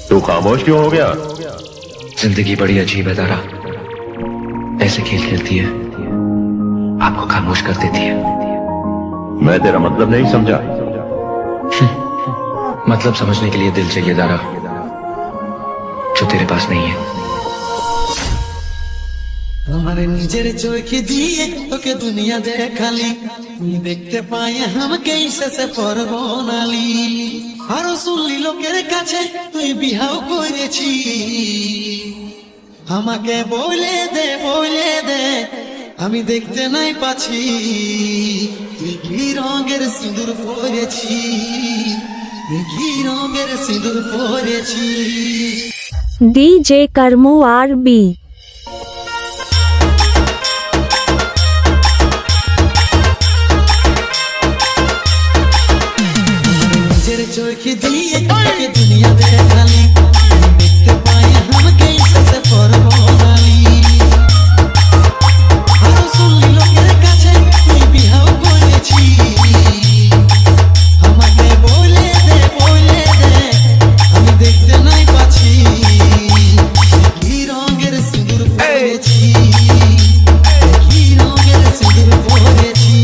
तू खामोश क्यों हो गया? जिंदगी बड़ी अजीब है दारा, ऐसे खेल खेलती है, आपको खामोश कर देती है। मैं तेरा मतलब नहीं समझा। मतलब समझने के लिए दिल चाहिए दारा, जो तेरे पास नहीं है। हमारे निजेर चोखे दिए তোকে দুনিয়া দেখালি, তুই দেখতে পাই আমাকে শেষে পরবনালি। আরো শুনলি লোকের কাছে তুই বিহাও করেছি, আমাকে বলে দে আমি দেখতে নাই পাচ্ছি তুই কি রঙের সিঁদুর পরেছি, তুই কি রঙের সিঁদুর পরেছি। DJ Karmu RB। চোখে দিয়ে তোকে দুনিয়া দেখালি, দেখতে পাই আমাকে শেষে পরবনালি। আরো শুনলি লোকের কাছে তুই বিহাও করেছি, আমাকে বলে দে আমি দেখতে নাই পাচ্ছি কি রঙের সিঁদুর পরেছি, কি রঙের সিঁদুর পরেছি।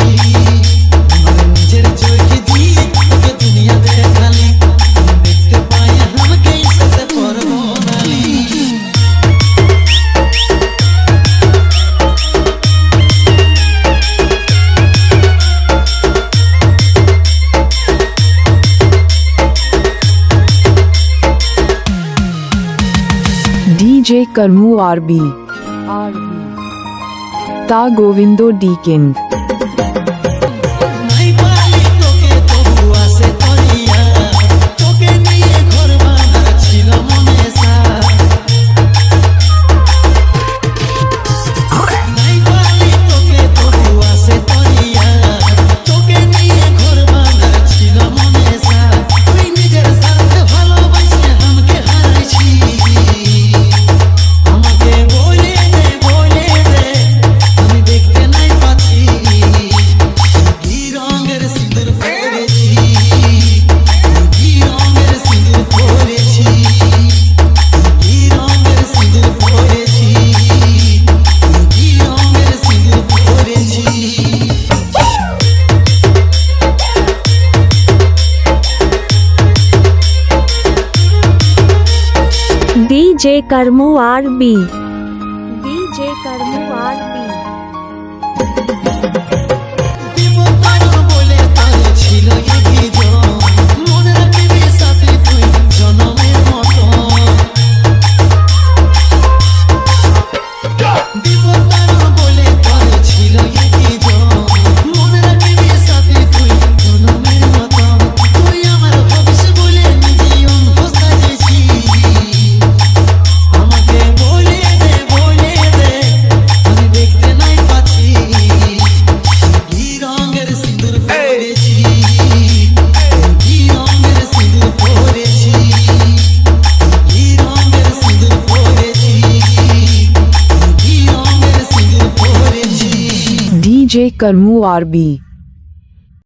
আমার নিজের চোখে দিয়ে তোকে দুনিয়া দেখালি, দেখতে পাই আমাকে শেষে পরবনালি। DJ Karmu RB। Ta Govindo D King। নাই পালি তোকে তবু আসে তরিয়া, তোকে নিয়ে ঘর বাঁধা ছিল মনে সাথ। নাই পালি তোকে তবু আসে তরিয়া, তোকে নিয়ে ঘর বাঁধা ছিল মনে সাথ। তুই নিজের স্বার্থে ভালোবাসে আমাকে হারাইছি, আমাকে বলে দে আমি দেখতে নাই পাচ্ছি কি রঙের সিঁদুর পরেছি, কি রঙের সিঁদুর পরেছি, কি রঙের সিঁদুর পরেছি, কি রঙের সিঁদুর পরেছি। DJ Karmu RB। DJ Karmu RB। বিপদ বলে তার ছিল এই জন, মনে রাখবি সাথে তুই জনমের মতো। বিপদ বলে তার ছিল এই জন, মনে রাখবি সাথে তুই জনমের মতো। তুই আমার ভবিষ্যৎ বলে নিজে অঙ্ক সাজিয়েছি, আমাকে বলে দে আমি দেখতে নাই পাচ্ছি কি রঙের সিঁদুর পরেছি, কি রঙের সিঁদুর পরেছি, কি রঙের সিঁদুর পরেছি, কি রঙের সিঁদুর পরেছি। DJ Karmu RB।